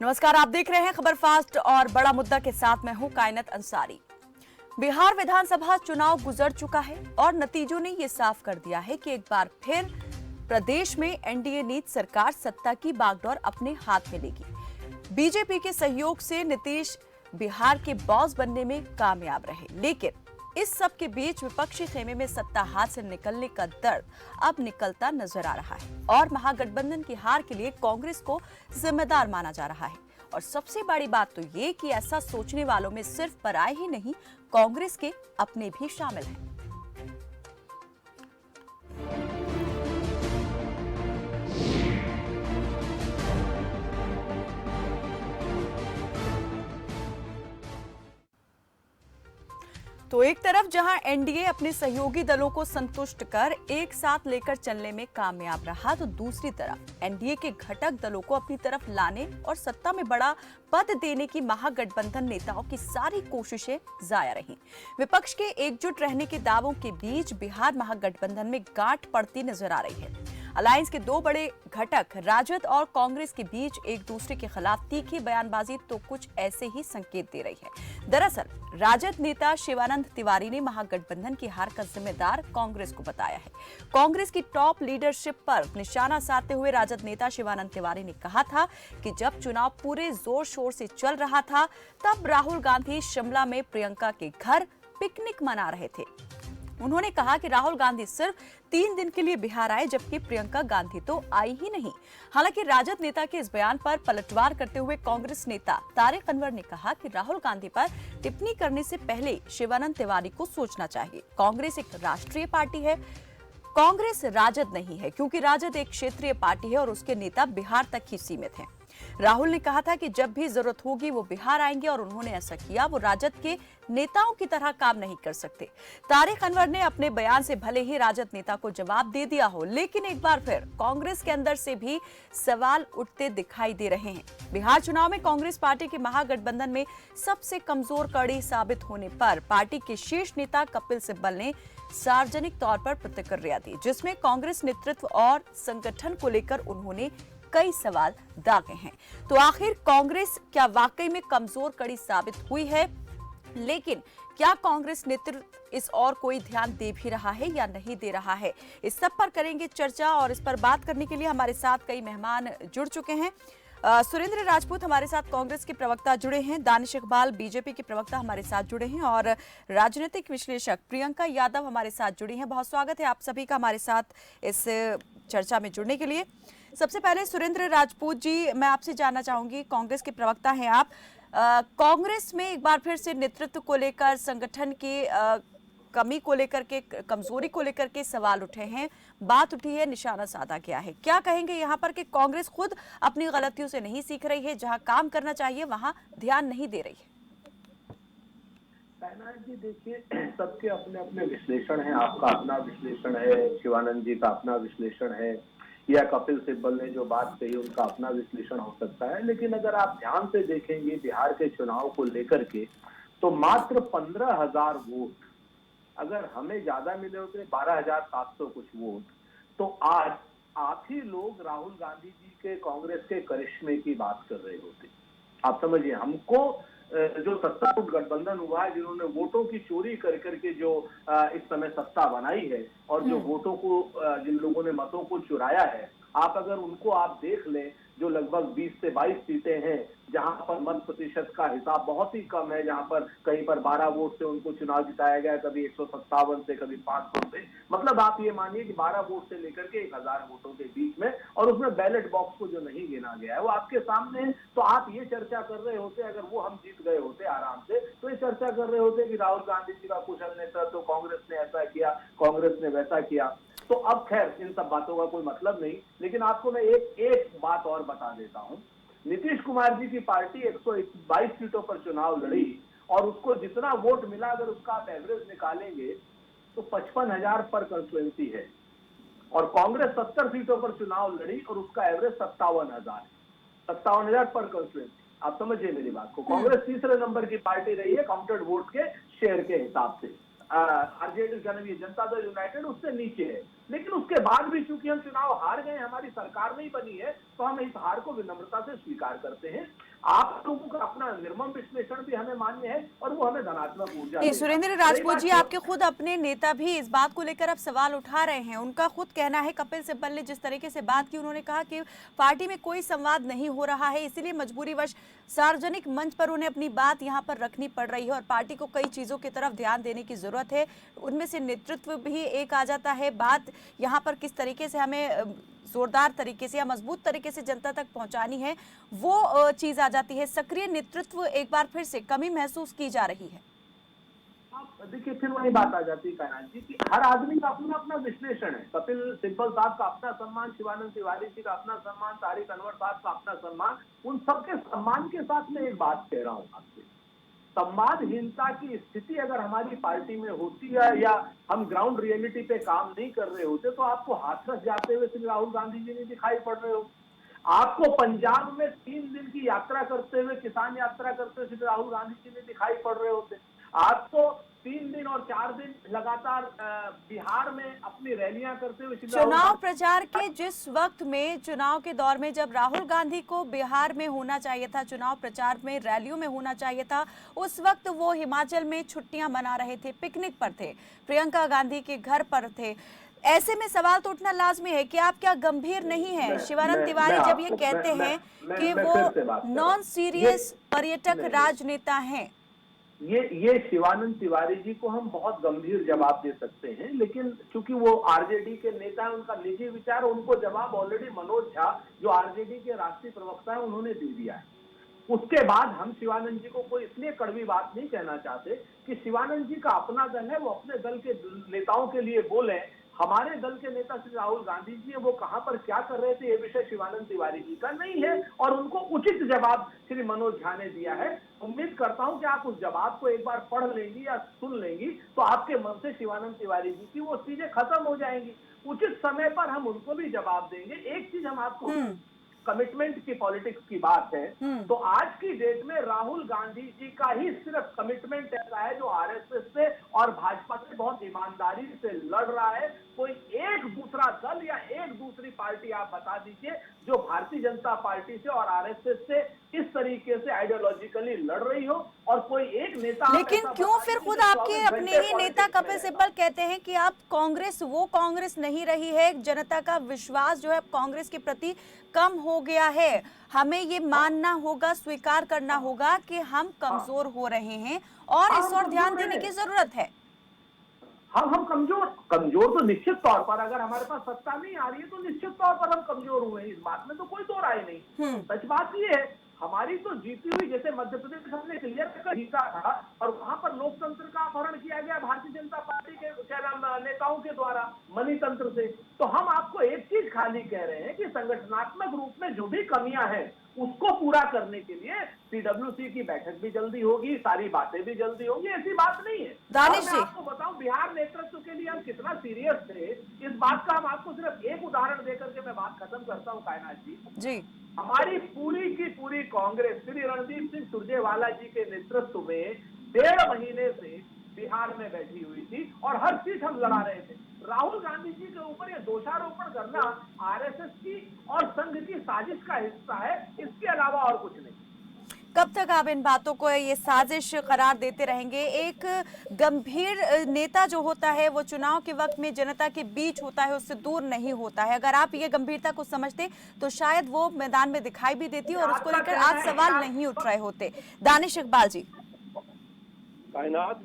नमस्कार, आप देख रहे हैं खबर फास्ट और बड़ा मुद्दा के साथ मैं हूं कायनात अंसारी। बिहार विधानसभा चुनाव गुजर चुका है और नतीजों ने ये साफ कर दिया है कि एक बार फिर प्रदेश में एनडीए नीति सरकार सत्ता की बागडोर अपने हाथ में लेगी। बीजेपी के सहयोग से नीतीश बिहार के बॉस बनने में कामयाब रहे, लेकिन इस सब के बीच विपक्षी खेमे में सत्ता हाथ से निकलने का दर्द अब निकलता नजर आ रहा है और महागठबंधन की हार के लिए कांग्रेस को जिम्मेदार माना जा रहा है। और सबसे बड़ी बात तो ये कि ऐसा सोचने वालों में सिर्फ पराये ही नहीं, कांग्रेस के अपने भी शामिल हैं। तो एक तरफ जहां एनडीए अपने सहयोगी दलों को संतुष्ट कर एक साथ लेकर चलने में कामयाब रहा, तो दूसरी तरफ एनडीए के घटक दलों को अपनी तरफ लाने और सत्ता में बड़ा पद देने की महागठबंधन नेताओं की सारी कोशिशें जाया रहीं। विपक्ष के एकजुट रहने के दावों के बीच बिहार महागठबंधन में गांठ पड़ती नजर आ रही है। अलायंस के दो बड़े घटक राजद और कांग्रेस के बीच एक दूसरे के खिलाफ तीखी बयानबाजी तो कुछ ऐसे ही संकेत दे रही है। दरअसल राजद नेता शिवानंद तिवारी ने महागठबंधन की हार का जिम्मेदार कांग्रेस को बताया है। कांग्रेस की टॉप लीडरशिप पर निशाना साधते हुए राजद नेता शिवानंद तिवारी ने कहा था कि जब चुनाव पूरे जोर शोर से चल रहा था, तब राहुल गांधी शिमला में प्रियंका के घर पिकनिक मना रहे थे। उन्होंने कहा कि राहुल गांधी सिर्फ 3 दिन के लिए बिहार आए, जबकि प्रियंका गांधी तो आई ही नहीं। हालांकि राजद नेता के इस बयान पर पलटवार करते हुए कांग्रेस नेता तारिक अनवर ने कहा कि राहुल गांधी पर टिप्पणी करने से पहले शिवानंद तिवारी को सोचना चाहिए। कांग्रेस एक राष्ट्रीय पार्टी है, कांग्रेस राजद नहीं है, क्योंकि राजद एक क्षेत्रीय पार्टी है और उसके नेता बिहार तक ही सीमित हैं। राहुल ने कहा था कि जब भी जरूरत होगी वो बिहार आएंगे और उन्होंने ऐसा किया। वो राजद के नेताओं की तरह काम नहीं कर सकते। तारिक अनवर ने अपने बयान से भले ही राजद नेता को जवाब दे दिया हो, लेकिन एक बार फिर कांग्रेस के अंदर से भी सवाल उठते दिखाई दे रहे हैं। बिहार चुनाव में कांग्रेस पार्टी के महागठबंधन में सबसे कमजोर कड़ी साबित होने पर पार्टी के शीर्ष नेता कपिल सिब्बल ने सार्वजनिक तौर पर प्रतिक्रिया दी, जिसमें कांग्रेस नेतृत्व और संगठन को लेकर उन्होंने कई सवाल दागे हैं। तो आखिर कांग्रेस क्या वाकई में कमजोर कड़ी साबित हुई है? लेकिन क्या कांग्रेस नेतृत्व इस और कोई ध्यान दे भी रहा है या नहीं दे रहा है? इस सब पर करेंगे चर्चा और इस पर बात करने के लिए हमारे साथ कई मेहमान जुड़ चुके हैं। सुरेंद्र राजपूत हमारे साथ कांग्रेस के प्रवक्ता जुड़े हैं, दानिश इकबाल बीजेपी के प्रवक्ता हमारे साथ जुड़े हैं और राजनीतिक विश्लेषक प्रियंका यादव हमारे साथ जुड़ी हैं। बहुत स्वागत है आप सभी का हमारे साथ इस चर्चा में जुड़ने के लिए। सबसे पहले सुरेंद्र राजपूत जी, मैं आपसे जानना चाहूंगी, कांग्रेस के प्रवक्ता हैं आप। कांग्रेस में एक बार फिर से नेतृत्व को लेकर, संगठन की कमी को लेकर के, कमजोरी को लेकर के सवाल उठे हैं, बात उठी है, निशाना साधा गया है। क्या कहेंगे यहाँ पर कि कांग्रेस खुद अपनी गलतियों से नहीं सीख रही है, जहां काम करना चाहिए वहां ध्यान नहीं दे रही है? जी देखिए, सबके अपने अपने विश्लेषण है। आपका अपना विश्लेषण है, शिवानंद जी का अपना विश्लेषण है, या कपिल सिब्बल ने जो बात कही उनका अपना विश्लेषण हो सकता है। लेकिन अगर आप ध्यान से देखेंगे बिहार के चुनाव को लेकर के, तो मात्र 15,000 वोट अगर हमें ज्यादा मिले होते, 12,700 कुछ वोट, तो आज आप ही लोग राहुल गांधी जी के कांग्रेस के करिश्मे की बात कर रहे होते। आप समझिए, हमको जो सत्ता गठबंधन हुआ है, जिन्होंने वोटों की चोरी कर करके जो इस समय सत्ता बनाई है और जो वोटों को, जिन लोगों ने मतों को चुराया है, आप अगर उनको आप देख लें, जो लगभग 20 से 22 सीटें हैं जहां पर मत प्रतिशत का हिसाब बहुत ही कम है, जहां पर कहीं पर 12 वोट से उनको चुनाव जिताया गया, कभी 157 से, कभी 500 से। मतलब आप ये मानिए कि 12 वोट से लेकर के 1000 वोटों के बीच में, और उसमें बैलेट बॉक्स को जो नहीं गिना गया है वो आपके सामने है। तो आप ये चर्चा कर रहे होते, अगर वो हम जीत गए होते आराम से, तो ये चर्चा कर रहे होते कि राहुल गांधी जी का कुशल नेतृत्व, तो कांग्रेस ने ऐसा किया, कांग्रेस ने वैसा किया। तो अब खैर इन सब बातों का कोई मतलब नहीं, लेकिन आपको मैं एक बात और बता देता हूं। नीतीश कुमार जी की पार्टी 122 सीटों पर चुनाव लड़ी और उसको जितना वोट मिला, अगर उसका आप एवरेज निकालेंगे तो 55,000 पर कंस्टिट्यूएंसी है। और कांग्रेस 70 सीटों पर चुनाव लड़ी और उसका एवरेज 57,000 पर कंस्टिट्यूएंसी। आप समझिए मेरी बात को। कांग्रेस तीसरे नंबर की पार्टी रही है काउंटेड वोट के शेयर के हिसाब से। आरजेडी जनता दल यूनाइटेड उससे नीचे है। लेकिन उसके बाद भी चूंकि हम चुनाव हार गए, हमारी सरकार नहीं बनी है, तो हम इस हार को विनम्रता से स्वीकार करते हैं। आप लोगों का अपना निर्मम विश्लेषण भी हमें मान्य है और वो हमें धनात्मक ऊर्जा जी, देगा। सुरेंद्र रही राजपूत बात जी, आपके खुद अपने नेता भी इस बात को लेकर अब सवाल उठा रहे हैं। उनका खुद कहना है, कपिल सिब्बल ने जिस तरीके से बात की, उन्होंने कहा कि पार्टी में कोई संवाद नहीं हो रहा है, इसीलिए मजबूरीवश सार्वजनिक मंच पर उन्हें अपनी बात यहां पर रखनी पड़ रही है और पार्टी को कई चीजों की तरफ ध्यान देने की जरूरत है। उनमें से नेतृत्व भी एक आ जाता है। बात यहाँ पर किस तरीके से हमें जोरदार तरीके से या मजबूत तरीके से जनता तक पहुंचानी है, वो चीज आ जाती है। सक्रिय नेतृत्व एक बार फिर से कमी महसूस की जा रही है। आप देखिए, फिर वही बात आ जाती है कायनाथ जी की हर आदमी का अपना अपना विश्लेषण है। कपिल सिब्बल साहब का अपना सम्मान, शिवानंद तिवारी जी का अपना सम्मान, तारिक अनवर साहब का अपना सम्मान। उन सबके सम्मान के साथ मैं एक बात कह रहा हूँ आपसे, संवादहीनता की स्थिति अगर हमारी पार्टी में होती है या हम ग्राउंड रियलिटी पे काम नहीं कर रहे होते तो आपको हाथरस जाते हुए श्री राहुल गांधी जी नहीं दिखाई पड़ रहे हो। आपको पंजाब में 3 दिन की यात्रा करते हुए, किसान यात्रा करते हुए श्री राहुल गांधी जी नहीं दिखाई पड़ रहे होते। आपको 3 दिन और 4 दिन लगातार बिहार में अपनी रैलियां करते हुए चुनाव प्रचार के जिस वक्त में, चुनाव के दौर में जब राहुल गांधी को बिहार में होना चाहिए था, चुनाव प्रचार में रैलियों में होना चाहिए था, उस वक्त वो हिमाचल में छुट्टियां मना रहे थे, पिकनिक पर थे, प्रियंका गांधी के घर पर थे। ऐसे में सवाल तो उठना लाजमी है कि आप क्या गंभीर नहीं है? शिवानंद तिवारी जब ये कहते हैं कि वो नॉन सीरियस पर्यटक राजनेता हैं। ये शिवानंद तिवारी जी को हम बहुत गंभीर जवाब दे सकते हैं, लेकिन चूंकि वो आरजेडी के नेता है, उनका निजी विचार, उनको जवाब ऑलरेडी मनोज झा जो आरजेडी के राष्ट्रीय प्रवक्ता है उन्होंने दे दिया है। उसके बाद हम शिवानंद जी को कोई इसलिए कड़वी बात नहीं कहना चाहते कि शिवानंद जी का अपना दल है, वो अपने दल के नेताओं के लिए बोले। हमारे दल के नेता श्री राहुल गांधी जी है, वो कहां पर क्या कर रहे थे ये विषय शिवानंद तिवारी जी का नहीं है और उनको उचित जवाब श्री मनोज झा ने दिया है। उम्मीद करता हूं कि आप उस जवाब को एक बार पढ़ लेंगी या सुन लेंगी तो आपके मन से शिवानंद तिवारी जी की वो चीजें खत्म हो जाएंगी। उचित समय पर हम उनको भी जवाब देंगे। एक चीज हम आपको, कमिटमेंट की पॉलिटिक्स की बात है तो आज की डेट में राहुल गांधी जी का ही सिर्फ कमिटमेंट ऐसा है जो आरएसएस से और भाजपा से बहुत ईमानदारी से लड़ रहा है। कोई एक दूसरा दल या एक दूसरी पार्टी आप बता दीजिए जो भारतीय जनता पार्टी से और आरएसएस से इस तरीके से आइडियोलॉजिकली लड़ रही हो, और कोई एक नेता। लेकिन क्यों फिर खुद आपके अपने ही नेता कपिल सिब्बल कहते हैं कि आप कांग्रेस, वो कांग्रेस नहीं रही है, जनता का विश्वास जो है कांग्रेस के प्रति कम हो गया है, हमें ये मानना होगा, स्वीकार करना होगा कि हम कमजोर हो रहे हैं और इस ओर ध्यान देने की जरूरत है। हम कमजोर तो निश्चित तौर पर, अगर हमारे पास सत्ता नहीं आ रही है तो निश्चित तौर पर हम कमजोर हुए हैं, इस बात में तो कोई दो राय नहीं। सच बात ये है, हमारी तो जीती हुई, जैसे मध्य प्रदेश हमने क्लियर कर जीता था और वहां पर लोकतंत्र का अपहरण किया गया भारतीय जनता पार्टी के नेताओं के द्वारा, मनी तंत्र से। तो हम आपको एक चीज खाली कह रहे हैं कि संगठनात्मक रूप में जो भी कमियां हैं उसको पूरा करने के लिए पीडब्ल्यूसी की बैठक भी जल्दी होगी, सारी बातें भी जल्दी होंगी, ऐसी बात नहीं है। दानिश जी, मैं आपको बताऊं बिहार नेतृत्व के लिए हम कितना सीरियस थे, इस बात का हम आपको सिर्फ एक उदाहरण देकर के मैं बात खत्म करता हूं कायनाथ जी। हमारी पूरी की पूरी कांग्रेस श्री रणदीप सिंह सुरजेवाला जी के नेतृत्व में 1.5 महीने से बिहार में बैठी हुई थी और हर चीज हम लड़ा रहे थे। राहुल गांधी जी के ऊपर ये दोषारोपण करना आरएसएस की और संघ की साजिश का हिस्सा है, इसके अलावा और कुछ नहीं। कब तक आप इन बातों को ये साजिश करार देते रहेंगे? एक गंभीर नेता जो होता है वो चुनाव के वक्त में जनता के बीच होता है, उससे दूर नहीं होता है। अगर आप ये गंभीरता को समझते तो शायद वो मैदान में दिखाई भी देती और उसको लेकर आज सवाल नहीं उठ रहे होते। दानिश इकबाल जी। कायनात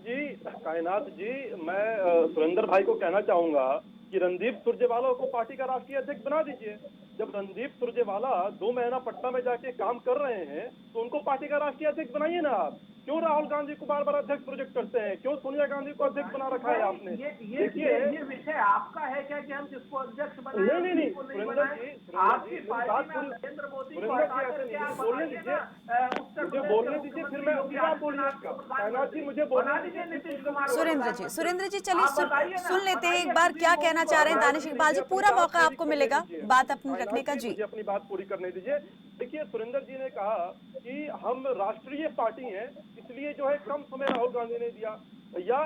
जी, मैं सुरेंद्र भाई को कहना चाहूंगा कि रणदीप सुरजेवाला को पार्टी का राष्ट्रीय अध्यक्ष बना दीजिए। जब रणदीप सुरजेवाला 2 महीना पटना में जाके काम कर रहे हैं तो उनको पार्टी का राष्ट्रीय अध्यक्ष बनाइए ना आप। क्यों राहुल गांधी को बार बार अध्यक्ष प्रोजेक्ट करते हैं? क्यों सोनिया गांधी को अध्यक्ष बना रखा है आपने? देखिए, ये विषय आपका है क्या कि हम किसको अध्यक्ष बनाएं? नहीं, आपकी पार्टी में नरेंद्र मोदी को बोलने दीजिए, मुझे बोलने दीजिए, फिर मैं क्या बोलिए आपका। कायनाथ जी, मुझे बोलने दीजिए। नीतीश कुमार, सुरेंद्र जी चलिए सुन लेते हैं एक बार क्या कहना चाह रहे हैं दानिश इकबाल जी। पूरा मौका आपको मिलेगा बात अपनी रखने का। जी, अपनी बात पूरी करने दीजिए। देखिए, सुरेंद्र जी ने कहा कि हम राष्ट्रीय पार्टी हैं, इसलिए जो है कम समय राहुल गांधी ने दिया। भैया,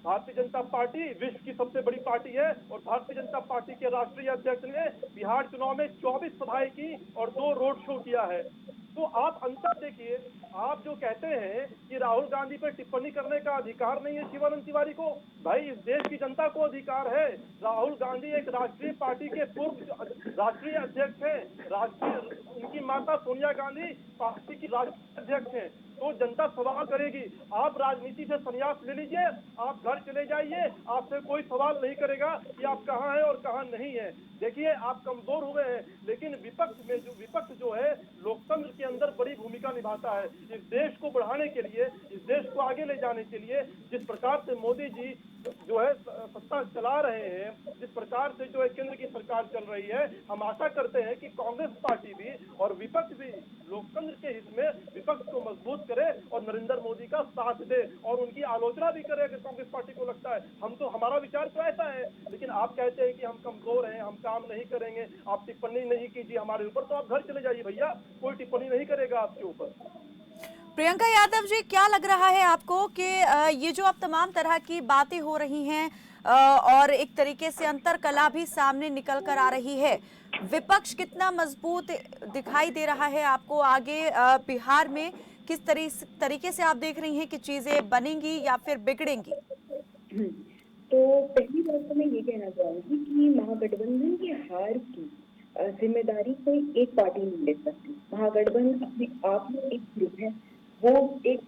भारतीय जनता पार्टी विश्व की सबसे बड़ी पार्टी है और भारतीय जनता पार्टी के राष्ट्रीय अध्यक्ष ने बिहार चुनाव में 24 सभाएं की और 2 रोड शो किया है। तो आप अंतर देखिए, आप जो कहते हैं कि राहुल गांधी पर टिप्पणी करने का अधिकार नहीं है शिवानंद तिवारी को, भाई इस देश की जनता को अधिकार है। राहुल गांधी एक राष्ट्रीय पार्टी के पूर्व राष्ट्रीय अध्यक्ष हैं, राष्ट्रीय उनकी माता सोनिया गांधी पार्टी की राष्ट्रीय अध्यक्ष हैं। तो जनता सवाल करेगी, आप राजनीति से संन्यास ले लीजिए, आप घर चले जाइए, आपसे कोई सवाल नहीं करेगा कि आप कहाँ हैं और कहाँ नहीं है। देखिए आप कमजोर हुए हैं, लेकिन विपक्ष जो है लोकतंत्र के अंदर बड़ी भूमिका निभाता है। इस देश को बढ़ाने के लिए, इस देश को आगे ले जाने के लिए जिस प्रकार से मोदी जी जो है सत्ता चला रहे हैं, जिस प्रकार से जो है केंद्र की सरकार चल रही है, हम आशा करते हैं कि कांग्रेस पार्टी भी और विपक्ष भी लोकतंत्र के हित में विपक्ष को मजबूत करे और नरेंद्र मोदी का साथ दे और उनकी आलोचना भी करे अगर कांग्रेस पार्टी को लगता है। हमारा विचार तो ऐसा है, लेकिन आप कहते हैं कि हम कमजोर हैं, हम काम नहीं करेंगे, आप टिप्पणी नहीं कीजिए हमारे ऊपर, तो आप घर चले जाइए भैया, कोई टिप्पणी नहीं करेगा आपके ऊपर। प्रियंका यादव जी, क्या लग रहा है आपको कि ये जो अब तमाम तरह की बातें हो रही हैं और एक तरीके से अंतरकला भी सामने निकल कर आ रही है, विपक्ष कितना मजबूत दिखाई दे रहा है आपको आगे बिहार में? किस तरीके से आप देख रही हैं कि चीजें बनेंगी या फिर बिगड़ेंगी? तो पहली बात तो मैं ये कहना चाहूंगी कि महागठबंधन की हार की जिम्मेदारी कोई एक पार्टी नहीं ले सकती। महागठबंधन अपने आप में एक ग्रुप है, वो एक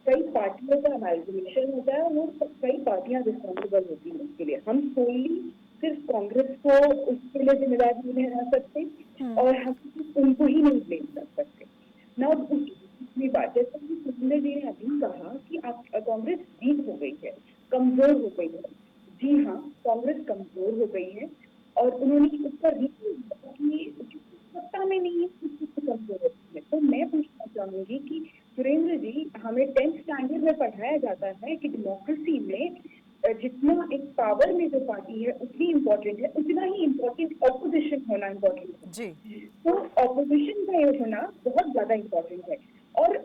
कई पार्टियों का अमालगमेशन होता है, वो कई पार्टियां रिस्पॉन्सिबल होती हैं उसके लिए। हम सोली सिर्फ कांग्रेस को उसके लिए जिम्मेदार नहीं ठहरा सकते और हम उनको ही नहीं ब्लेम कर सकते ना। उसकी बात जैसे कि सुंदर जी ने अभी कहा कि आप कांग्रेस वीक हो गई है, कमजोर हो गई है। जी हाँ, कांग्रेस कमजोर हो गई है और उन्होंने उसका रीजन कि सत्ता में नहीं है, कमजोर होती है। तो मैं पूछना चाहूंगी कि सुरेंद्र जी, हमें 10th स्टैंडर्ड में पढ़ाया जाता है कि डेमोक्रेसी में जितना एक पावर में जो पार्टी है उतनी इम्पोर्टेंट है, उतना ही इम्पोर्टेंट ऑपोजिशन होना इम्पोर्टेंट है जी। तो ऑपोजिशन का ये होना बहुत ज्यादा इम्पोर्टेंट है। और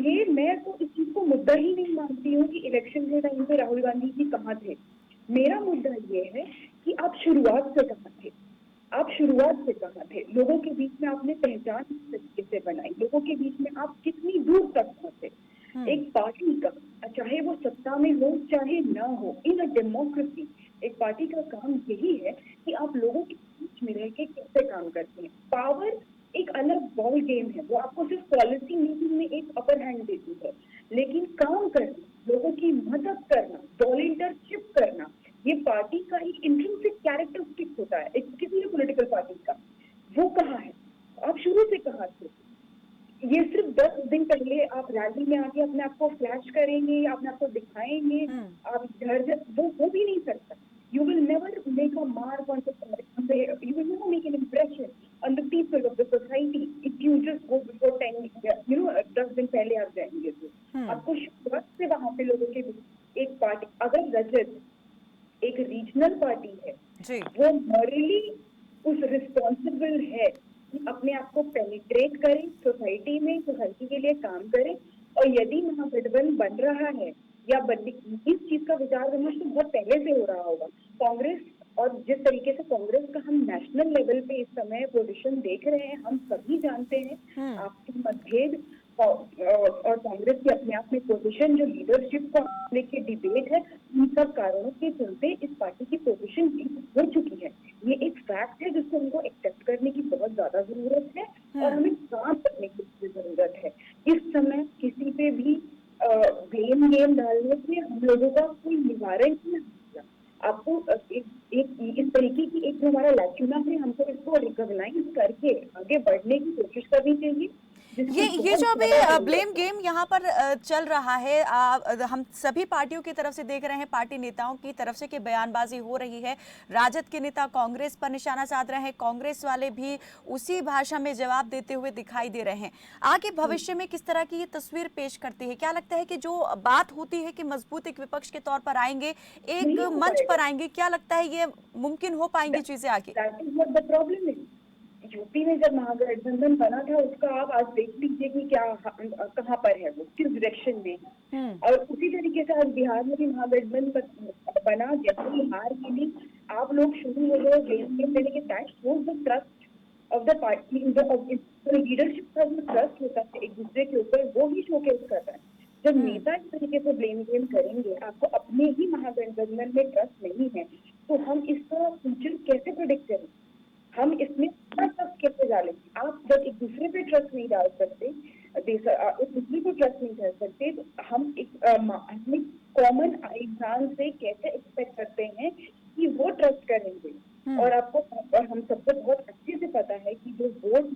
ये मैं तो इस चीज को मुद्दा ही नहीं मानती हूँ कि इलेक्शन के टाइम पे राहुल गांधी जी कहाँ थे। मेरा मुद्दा ये है कि आप शुरुआत से कहाँ थे, आप शुरुआत से कहाँ थे, लोगों के बीच में आपने पहचान किस तरीके से बनाई, लोगों के बीच में आप कितनी दूर तक पहुंचे। एक पार्टी का, चाहे वो सत्ता में हो चाहे ना हो, इन अ डेमोक्रेसी एक पार्टी का काम यही है कि आप लोगों के बीच में रह के कैसे काम करते हैं। पावर एक अलग बॉल गेम है, वो आपको सिर्फ पॉलिसी मेकिंग में एक अपर हैंड देती है, लेकिन काम करना, लोगों की मदद करना, वॉलंटियरशिप करना, ये पार्टी का एक इंट्रिंसिक कैरेक्टरिस्टिक होता है एक किसी भी पॉलिटिकल पार्टी का। वो कहाँ है, आप शुरू से कहाँ थे? ये सिर्फ 10 दिन पहले आप रैली में आके अपने आप को फ्लैश करेंगे, अपने आप को दिखाएंगे, आप घर वो भी नहीं करता। You will never make a mark on you will never make an impression on the people of the society if you just go before 10 दिन पहले आप जाएंगे तो आपको शुरुआत से वहां पे लोगों के बीच एक पार्टी, अगर रजत एक रीजनल पार्टी है जी। वो मॉरली उस रिस्पॉन्सिबल है कि अपने आप को पेनिट्रेट करें सोसाइटी में, सोसाइटी के लिए काम करें। और यदि महागठबंधन बन रहा है या इस चीज का विचार विमर्श तो बहुत पहले से हो रहा होगा। कांग्रेस और जिस तरीके से कांग्रेस का हम नेशनल लेवल पे इस समय पोजीशन देख रहे हैं, हम सभी जानते हैं आपसी मतभेद और कांग्रेस की अपने आप में पोजीशन, जो लीडरशिप को लेके डिबेट है, इन सब कारणों के चलते इस पार्टी की पोजीशन हो चुकी है। ये एक फैक्ट है जिसको हमको एक्सेप्ट करने की बहुत ज्यादा जरूरत है और हमें काम करने की जरूरत है। इस समय किसी पे भी ब्लेम गेम डालने से हम लोगों का कोई निवारण नहीं होगा। आपको एक इस तरीके की एक जो हमारा लैक्यूना है, हमको इसको रिकॉग्नाइज करके आगे बढ़ने की कोशिश करनी चाहिए। ये जो अभी ब्लेम गेम यहाँ पर चल रहा है, हम सभी पार्टियों की तरफ से देख रहे हैं, पार्टी नेताओं की तरफ से कि बयानबाजी हो रही है, राजद के नेता कांग्रेस पर निशाना साध रहे हैं, कांग्रेस वाले भी उसी भाषा में जवाब देते हुए दिखाई दे रहे हैं। आगे भविष्य में किस तरह की ये तस्वीर पेश करती है? क्या लगता है कि जो बात होती है कि मजबूत एक विपक्ष के तौर पर आएंगे, एक मंच पर आएंगे, क्या लगता है ये मुमकिन हो पाएंगी चीजें आगे? यूपी में जब महागठबंधन बना था उसका आप आज देख लीजिए कि क्या कहाँ पर है, वो किस डायरेक्शन में। और उसी तरीके से आज बिहार में भी महागठबंधन बना, जैसे ही हार मिली आप लोग शुरू हो गए ब्लेम गेम देने के। That shows the trust of the party, leadership का जो ट्रस्ट होता है एक दूसरे के ऊपर, वो ही शोकेस कर रहा है। जब नेता इस तरीके से ब्लेम गेम करेंगे, आपको अपने ही महागठबंधन में ट्रस्ट नहीं है, तो हम इसका फ्यूचर कैसे प्रेडिक्ट करें? हम इसमें ट्रस्ट कैसे डालेंगे? आप जब एक दूसरे पे ट्रस्ट नहीं डाल सकते, एक दूसरे को ट्रस्ट नहीं कर सकते, तो हम एक कॉमन इंसान से कैसे एक्सपेक्ट करते हैं कि वो ट्रस्ट करेंगे? और हम सबको बहुत अच्छे से पता है कि जो वोट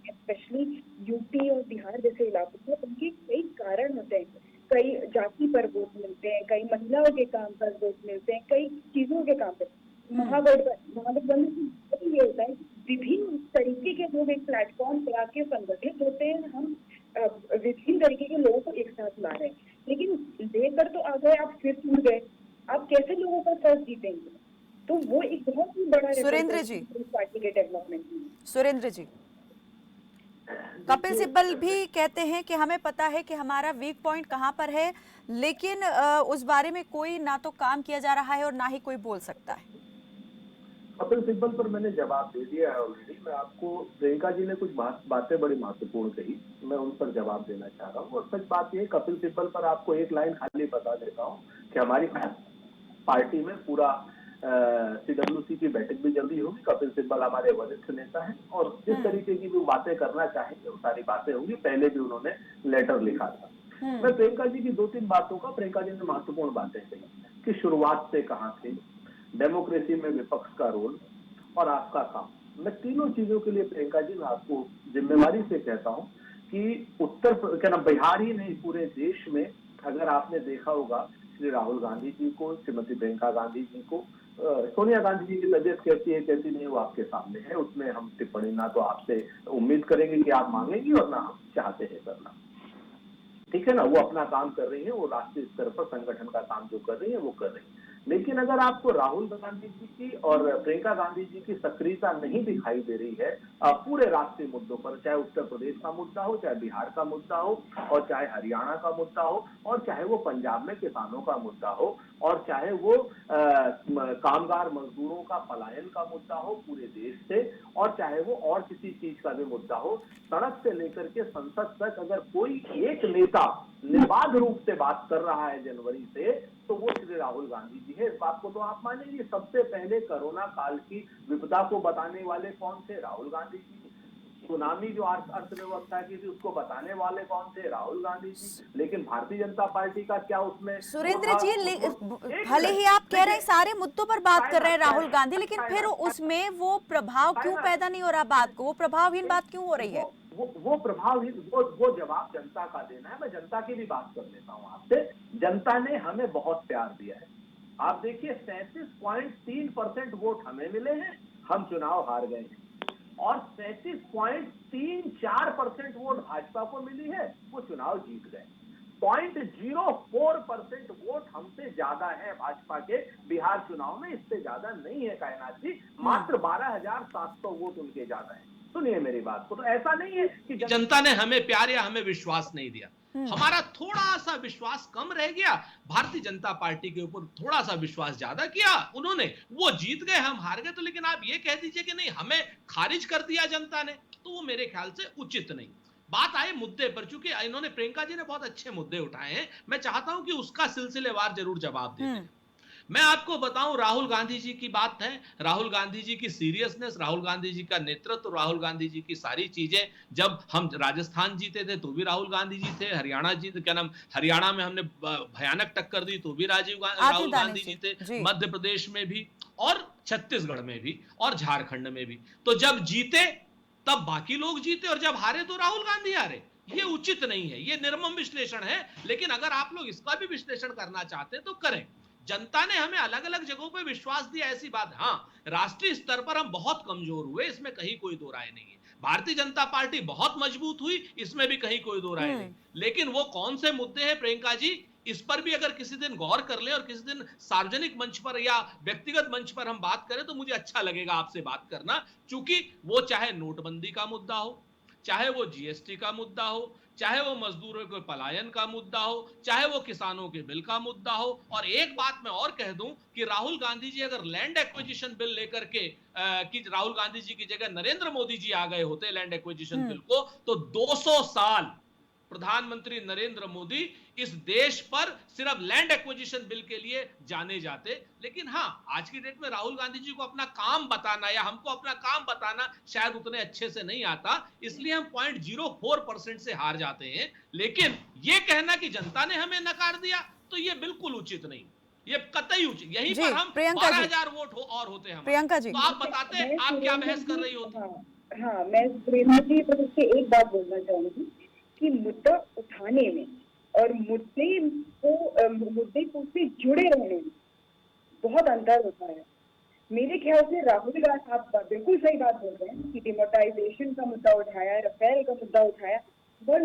स्पेशली यूपी और बिहार जैसे इलाकों में, उनके कई कारण होते हैं। कई जाति पर वोट मिलते हैं, कई महिलाओं के काम पर वोट मिलते हैं, कई चीजों के काम पर। महागठबंधन की ये होता है कि विभिन्न तरीके के लोग एक प्लेटफॉर्म पे आके संगठित होते हैं, हम विभिन्न तरीके के लोगों को एक साथ ला रहे हैं, लेकिन लेकर तो आ गए, आप फिर टूट गए, आप कैसे लोगों का ट्रस्ट जीतेंगे? तो वो एक बहुत ही बड़ा सुरेंद्र जी, पार्टी के डेवलपमेंट में। सुरेंद्र जी, कपिल सिब्बल भी कहते हैं कि हमें पता है कि हमारा वीक पॉइंट कहां पर है, लेकिन उस बारे में कोई ना तो काम किया जा रहा है और ना ही कोई बोल सकता है। कपिल सिब्बल पर मैंने जवाब दे दिया है ऑलरेडी। मैं आपको, प्रियंका जी ने कुछ बातें बड़ी महत्वपूर्ण कही, मैं उन पर जवाब देना चाह रहा हूँ। और सच बात यह, कपिल सिब्बल पर आपको एक लाइन खाली बता देता हूँ कि हमारी पार्टी में पूरा CWC की बैठक भी जल्दी होगी। कपिल सिब्बल हमारे वरिष्ठ नेता हैं और जिस तरीके की भी बातें करना चाहेंगे वो सारी बातें होंगी। पहले भी उन्होंने लेटर लिखा था। मैं प्रियंका जी की 2-3 बातों का, प्रियंका जी ने महत्वपूर्ण बातें कही कि शुरुआत से कहाँ थे, डेमोक्रेसी में विपक्ष का रोल और आपका काम। मैं तीनों चीजों के लिए प्रियंका जी, मैं आपको जिम्मेवारी से कहता हूँ कि बिहार ही नहीं, पूरे देश में अगर आपने देखा होगा, श्री राहुल गांधी जी को, श्रीमती प्रियंका गांधी जी को, सोनिया गांधी जी की तबीयत कैसी है कैसी नहीं, वो आपके सामने है। उसमें हम टिप्पणी ना तो आपसे उम्मीद करेंगे कि आप मांगेंगी और ना हम चाहते हैं करना, ठीक है ना। वो अपना काम कर रही है, वो राष्ट्रीय स्तर पर संगठन का काम जो कर रही है वो कर रही है। लेकिन अगर आपको राहुल गांधी जी की और प्रियंका गांधी जी की सक्रियता नहीं दिखाई दे रही है पूरे राष्ट्रीय मुद्दों पर, चाहे उत्तर प्रदेश का मुद्दा हो, चाहे बिहार का मुद्दा हो, और चाहे हरियाणा का मुद्दा हो, और चाहे वो पंजाब में किसानों का मुद्दा हो, और चाहे वो कामगार मजदूरों का पलायन का मुद्दा हो पूरे देश से, और चाहे वो और किसी चीज का भी मुद्दा हो, सड़क से लेकर के संसद तक अगर कोई एक नेता निर्बाध रूप से बात कर रहा है जनवरी से, तो वो श्री राहुल गांधी जी है। इस बात को तो आप मानेंगे। सबसे पहले कोरोना काल की विपदा को बताने वाले कौन थे? राहुल गांधी जी। सुनामी जो अर्थव्यवस्था की थी उसको बताने वाले कौन थे? राहुल गांधी जी। लेकिन भारतीय जनता पार्टी का क्या उसमें? सुरेंद्र जी, भले ही आप कह रहे हैं सारे मुद्दों पर बात कर रहे हैं राहुल गांधी, लेकिन फिर उसमें वो प्रभाव क्यों पैदा नहीं हो रहा बात को? वो प्रभावहीन बात क्यों हो रही है? वो प्रभावहीन, वो जवाब जनता का देना है। मैं जनता की भी बात कर लेता हूँ आपसे। जनता ने हमें बहुत प्यार दिया है। आप देखिए 37.3% वोट हमें मिले हैं, हम चुनाव हार गए हैं, और 37.34% वोट भाजपा को मिली है, वो चुनाव जीत गए। 0.04% वोट हमसे ज्यादा है भाजपा के बिहार चुनाव में, इससे ज्यादा नहीं है कायनात जी। मात्र 12,700 वोट उनके ज्यादा है। सुनिए मेरी बात को, तो ऐसा नहीं है कि जनता ने हमें प्यार या हमें विश्वास नहीं दिया। हमारा थोड़ा सा विश्वास कम रह गया, भारतीय जनता पार्टी के ऊपर थोड़ा सा विश्वास ज्यादा किया उन्होंने, वो जीत गए, हम हार गए। तो लेकिन आप ये कह दीजिए कि नहीं हमें खारिज कर दिया जनता ने, तो वो मेरे ख्याल से उचित नहीं। बात आए मुद्दे पर, चूंकि इन्होंने, प्रियंका जी ने बहुत अच्छे मुद्दे उठाए हैं, मैं चाहता हूं कि उसका सिलसिलेवार जरूर जवाब दें। मैं आपको बताऊं, राहुल गांधी जी की बात है, राहुल गांधी जी की सीरियसनेस, राहुल गांधी जी का नेतृत्व, राहुल गांधी जी की सारी चीजें, जब हम राजस्थान जीते थे तो भी राहुल गांधी जी थे, हरियाणा में हमने भयानक टक्कर दी तो भी राहुल गांधी जी थे, मध्य प्रदेश में भी और छत्तीसगढ़ में भी और झारखंड में भी। तो जब जीते तब बाकी लोग जीते और जब हारे तो राहुल गांधी हारे। ये उचित नहीं है, ये निर्मम विश्लेषण है। लेकिन अगर आप लोग इसका भी विश्लेषण करना चाहते हैं तो करें। जनता ने हमें अलग अलग जगहों पर विश्वास दिया, ऐसी बात, हाँ राष्ट्रीय स्तर पर हम बहुत कमजोर हुए, इसमें कहीं कोई दो राय नहीं है। भारतीय जनता पार्टी बहुत मजबूत हुई, इसमें भी कहीं कोई दो राय नहीं। लेकिन वो कौन से मुद्दे हैं प्रियंका जी, इस पर भी अगर किसी दिन गौर कर ले और किसी दिन सार्वजनिक मंच पर या व्यक्तिगत मंच पर हम बात करें तो मुझे अच्छा लगेगा आपसे बात करना। चूंकि वो चाहे नोटबंदी का मुद्दा हो, चाहे वो जीएसटी का मुद्दा हो, चाहे वो मजदूरों के पलायन का मुद्दा हो, चाहे वो किसानों के बिल का मुद्दा हो। और एक बात मैं और कह दूं कि राहुल गांधी जी अगर लैंड एक्विजिशन बिल लेकर के कि राहुल गांधी जी की जगह नरेंद्र मोदी जी आ गए होते लैंड एक्विजिशन बिल को, तो 200 साल प्रधानमंत्री नरेंद्र मोदी इस देश पर सिर्फ लैंड एक्विजिशन बिल के लिए जाने जाते। लेकिन हाँ, आज की डेट में राहुल गांधी जी को अपना काम बताना या हमको अपना काम बताना शायद उतने अच्छे से नहीं आता, इसलिए हम 0.04% से हार जाते हैं। लेकिन ये कहना कि जनता ने हमें नकार दिया, तो ये बिल्कुल उचित नहीं, ये कतई उचित। यहीं पर हम 12,000 वोट और होते हैं। प्रियंका जी, तो आप बताते आप क्या बहस कर रही होती? हाँ, मैं सुरेंद्र जी पर उससे एक बात बोलना चाहूंगी कि मुद्दा उठाने में और मुद्दे से जुड़े रहने में बहुत अंतर होता है। मेरे ख्याल से राहुल गांधी, आप बिल्कुल सही बात बोल रहे हैं कि डिमोनेटाइजेशन का मुद्दा उठाया, राफेल का मुद्दा उठाया, और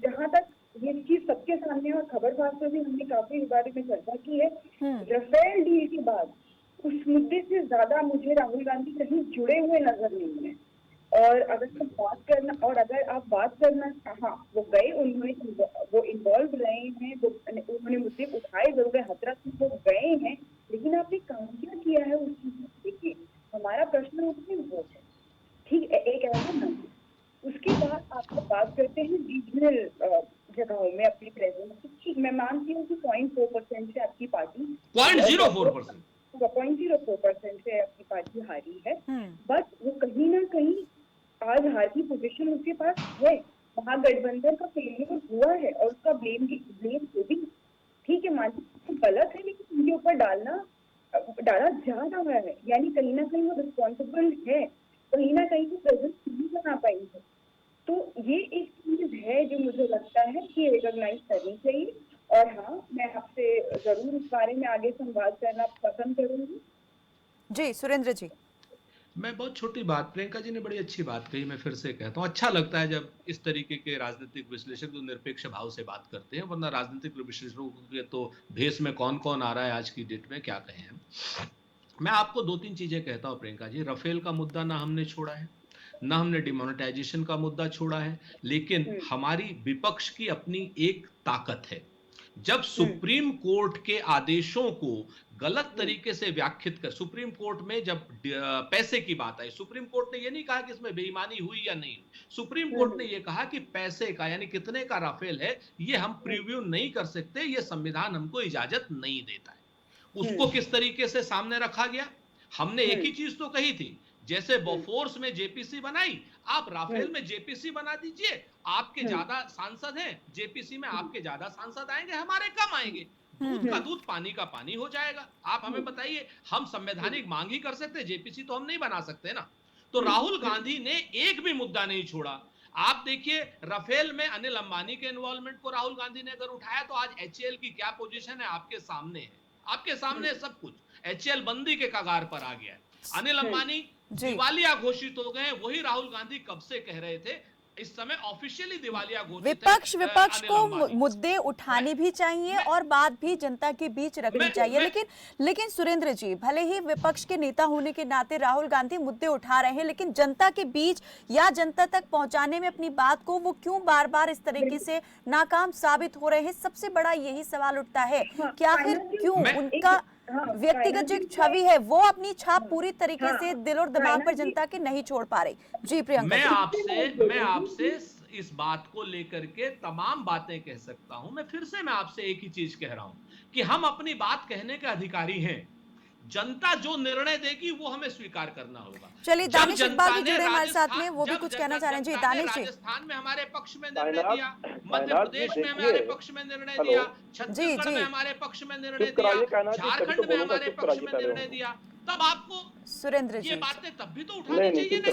जहाँ तक ये चीज सबके सामने और खबरबाज पर भी हमने काफी इस बारे में चर्चा की है, राफेल डील के बाद उस मुद्दे से ज्यादा मुझे राहुल गांधी कहीं जुड़े हुए नजर नहीं है। और अगर आप बात करना, हाँ वो गए, वो इन्वॉल्व रहे हैं, उन्होंने मुद्दे उठाए जरूर है, हथरस में वो गए हैं, लेकिन आपने काम क्या किया है उस चीज में? देखिए, हमारा प्रश्न उसमें वो है, ठीक है, एक ऐसा ना। उसके बाद आप बात करते हैं रीजनल जगहों में अपनी प्रेजेंस, ठीक, मैं मानती हूँ कि 0.4% से आपकी पार्टी 0.04% से आपकी पार्टी हारी है, बट वो कहीं ना कहीं आज हार की पोजीशन उसके पास है। महागठबंधन का फेलियर हुआ है और उसका ब्लेम ठीक है, मानती गलत है, लेकिन उनके ऊपर डाला जा रहा है, यानी कहीं ना कहीं वो रिस्पॉन्सिबल है, कहीं ना कहीं वो प्रेजेंस नहीं बना पाई है। तो ये एक चीज है जो मुझे लगता है कि रिकॉग्नाइज करनी चाहिए। और हाँ, मैं आपसे जरूर इस बारे में आगे संवाद करना पसंद करूंगी। जी सुरेंद्र जी। मैं बहुत छोटी बात, प्रियंका जी ने बड़ी अच्छी बात कही, मैं फिर से कहता हूँ, अच्छा लगता है जब इस तरीके के राजनीतिक विश्लेषक जो निरपेक्ष भाव से बात करते हैं, वरना राजनीतिक विश्लेषकों के तो भेष में कौन कौन आ रहा है आज की डेट में, क्या कहें हम। मैं आपको 2-3 चीजें कहता हूँ प्रियंका जी। राफेल का मुद्दा ना हमने छोड़ा है, ना हमने डिमोनेटाइजेशन का मुद्दा छोड़ा है, लेकिन हमारी विपक्ष की अपनी एक ताकत है। जब सुप्रीम कोर्ट के आदेशों को गलत तरीके से व्याख्यात कर, सुप्रीम कोर्ट में जब पैसे की बात आई, सुप्रीम कोर्ट ने ये नहीं कहा कि इसमें बेईमानी हुई या नहीं, सुप्रीम कोर्ट ने ये कहा कि पैसे का, यानी कितने का राफेल है, ये हम प्रीव्यू नहीं कर सकते, ये संविधान हमको इजाजत नहीं देता है। उसको किस तरीके से सामने रखा गया? हमने एक ही चीज तो कही थी, जैसे बोफोर्स में जेपीसी बनाई, आप राफेल में जेपीसी बना दीजिए, आपके ज्यादा सांसद हैं, जेपीसी में आपके ज्यादा सांसद आएंगे, हमारे कम आएंगे, दूध का दूध पानी का पानी हो जाएगा। आप हमें बताइए, हम संवैधानिक मांग ही कर सकते, जेपीसी तो हम नहीं बना सकते ना। तो राहुल गांधी ने एक भी मुद्दा नहीं छोड़ा। आप देखिए, राफेल में अनिल अंबानी के इन्वॉल्वमेंट को राहुल गांधी ने अगर उठाया, तो आज एचएएल की क्या पोजीशन है आपके सामने है, आपके सामने सब कुछ। एचएएल बंदी के कगार पर आ गया है, अनिल अंबानी दिवालिया घोषित हो गए। वही राहुल गांधी कब से कह रहे थे, इस समय ऑफिशियली दिवालिया घोषित है। विपक्ष को मुद्दे उठाने भी चाहिए और बात भी जनता के बीच रखनी चाहिए। लेकिन सुरेंद्र जी, भले ही विपक्ष के नेता होने के नाते राहुल गांधी मुद्दे उठा रहे हैं, लेकिन जनता के बीच या जनता तक पहुंचाने में अपनी बात को वो क्यों बार बार इस तरीके से नाकाम साबित हो रहे हैं? सबसे बड़ा यही सवाल उठता है कि आखिर क्यों उनका व्यक्तिगत जो छवि है वो अपनी छाप पूरी तरीके से दिल और दिमाग पर जनता के नहीं छोड़ पा रही। जी प्रियंका, मैं आपसे इस बात को लेकर के तमाम बातें कह सकता हूं। मैं फिर से आपसे एक ही चीज कह रहा हूं कि हम अपनी बात कहने के अधिकारी हैं, जनता जो निर्णय देगी वो हमें स्वीकार करना होगा। चलिए दानिश इकबाल भी जुड़े हमारे साथ में, वो भी कुछ कहना चाह रहे हैं। जी दानिश जी। राजस्थान में हमारे पक्ष में निर्णय दिया, मध्य प्रदेश में हमारे पक्ष में निर्णय दिया, छत्तीसगढ़ में हमारे पक्ष में निर्णय दिया, झारखंड में हमारे पक्ष में निर्णय दिया, तब आपको सुरेंद्र जी ये बातें तब भी तो उठानी चाहिए ना।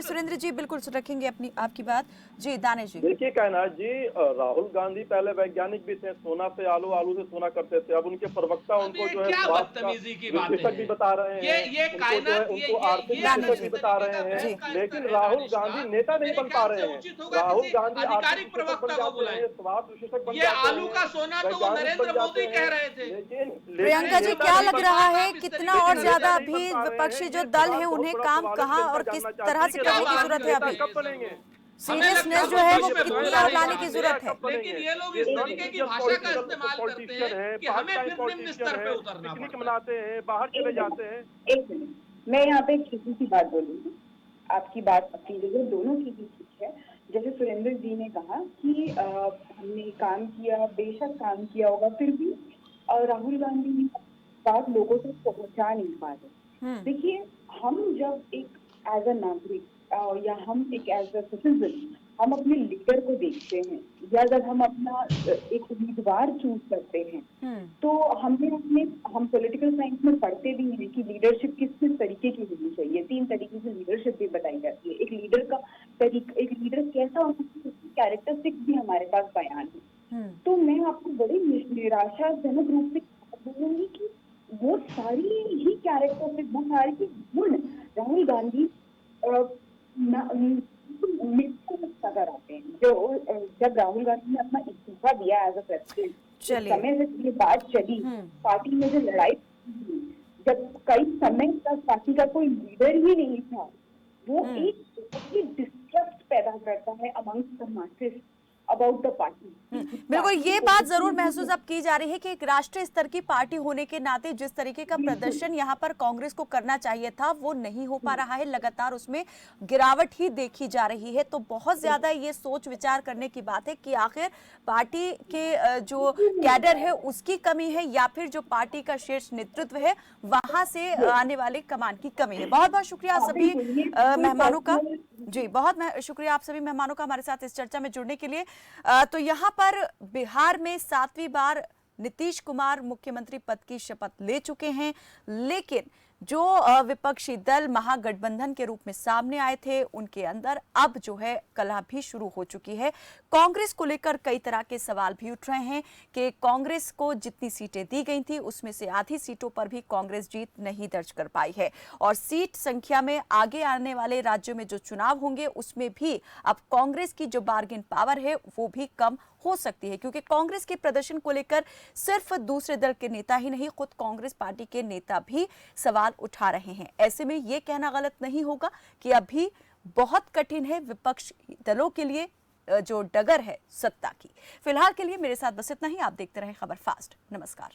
सुरेंद्र जी बिल्कुल रखेंगे अपनी आपकी बात। जी दानिश जी। देखिए कायनात जी, राहुल गांधी पहले वैज्ञानिक भी थे, सोना से आलू, आलू से सोना करते थे। अब उनके प्रवक्ता उनको जो है क्या बदतमीजी की बात है, भी बता रहे हैं, ये कायनात, उनको आर्थिक विश्लेषक भी बता रहे हैं, लेकिन राहुल गांधी नेता नहीं बन पा रहे हैं। राहुल गांधी आधिकारिक प्रवक्ता को बुलाएं, स्वास्थ्य विशेषज्ञ बन ये आलू का सोना तो वो नरेंद्र मोदी कह रहे थे। प्रियंका जी, क्या लग रहा है कितना और ज्यादा अभी विपक्षी जो दल है उन्हें काम कहाँ और किस तरह से करने की जरूरत है? अभी सीरियसनेस जो है वो कितनी और लाने की जरूरत है। लेकिन ये लोग इस तरीके की भाषा का इस्तेमाल करते हैं कि हमें फिर निम्न स्तर पे उतरना पिकनिक पड़ता है। मनाते हैं, बाहर चले जाते हैं। एक मिनट, मैं यहाँ पे एक छोटी सी बात बोलूंगी। आपकी बात अपनी जगह, दोनों की भी ठीक है। जैसे सुरेंद्र जी ने कहा कि हमने काम किया, बेशक काम किया होगा, फिर भी राहुल गांधी की बात लोगों तक पहुंचा नहीं पा रहे। देखिए, हम जब एक एज अ नागरिक या हम एक एज अ सिटीजन हम अपने लीडर को देखते हैं, या जब हम अपना एक उम्मीदवार चूज करते हैं, तो हम पॉलिटिकल साइंस में पढ़ते भी हैं कि लीडरशिप किस किस तरीके की होनी चाहिए। 3 तरीके की लीडरशिप भी बताई जाती है। एक लीडर का तरीका, एक लीडर कैसा होना चाहिए, उसकी कैरेक्टरिस्टिक्स भी हमारे पास बयान है। तो मैं आपको बड़ी निराशाजनक रूप से बोलूंगी कि वो सारी ही कैरेक्टरिस्टिक्स, वो सारे ही गुण राहुल गांधी नजर आते हैं। जो जब राहुल गांधी ने अपना इस्तीफा दिया एज अ प्रेसिडेंट, समय से ये बात चली, पार्टी में जो लड़ाई, जब कई समय तक पार्टी का कोई लीडर ही नहीं था, वो एक डिस्ट्रस्ट पैदा करता है amongst the masses about the party. बिल्कुल, ये बात जरूर महसूस अब की जा रही है कि एक राष्ट्रीय स्तर की पार्टी होने के नाते जिस तरीके का प्रदर्शन यहाँ पर कांग्रेस को करना चाहिए था वो नहीं हो पा रहा है, लगातार उसमें गिरावट ही देखी जा रही है। तो बहुत ज्यादा ये सोच विचार करने की बात है कि आखिर पार्टी के जो कैडर है उसकी कमी है या फिर जो पार्टी का शीर्ष नेतृत्व है वहां से आने वाले कमान की कमी है। बहुत बहुत शुक्रिया सभी मेहमानों का। जी, बहुत शुक्रिया आप सभी मेहमानों का हमारे साथ इस चर्चा में जुड़ने के लिए। तो यहाँ पर बिहार में 7वीं बार नीतीश कुमार मुख्यमंत्री पद की शपथ ले चुके हैं, लेकिन जो विपक्षी दल महागठबंधन के रूप में सामने आए थे उनके अंदर अब जो है कलह भी शुरू हो चुकी है। कांग्रेस को लेकर कई तरह के सवाल भी उठ रहे हैं कि कांग्रेस को जितनी सीटें दी गई थी उसमें से आधी सीटों पर भी कांग्रेस जीत नहीं दर्ज कर पाई है और सीट संख्या में आगे आने वाले राज्यों में जो चुनाव होंगे उसमें भी अब कांग्रेस की जो बार्गेन पावर है वो भी कम हो सकती है, क्योंकि कांग्रेस के प्रदर्शन को लेकर सिर्फ दूसरे दल के नेता ही नहीं, खुद कांग्रेस पार्टी के नेता भी सवाल उठा रहे हैं। ऐसे में यह कहना गलत नहीं होगा कि अभी बहुत कठिन है विपक्ष दलों के लिए जो डगर है सत्ता की। फिलहाल के लिए मेरे साथ बस इतना ही। आप देखते रहें खबर फास्ट। नमस्कार।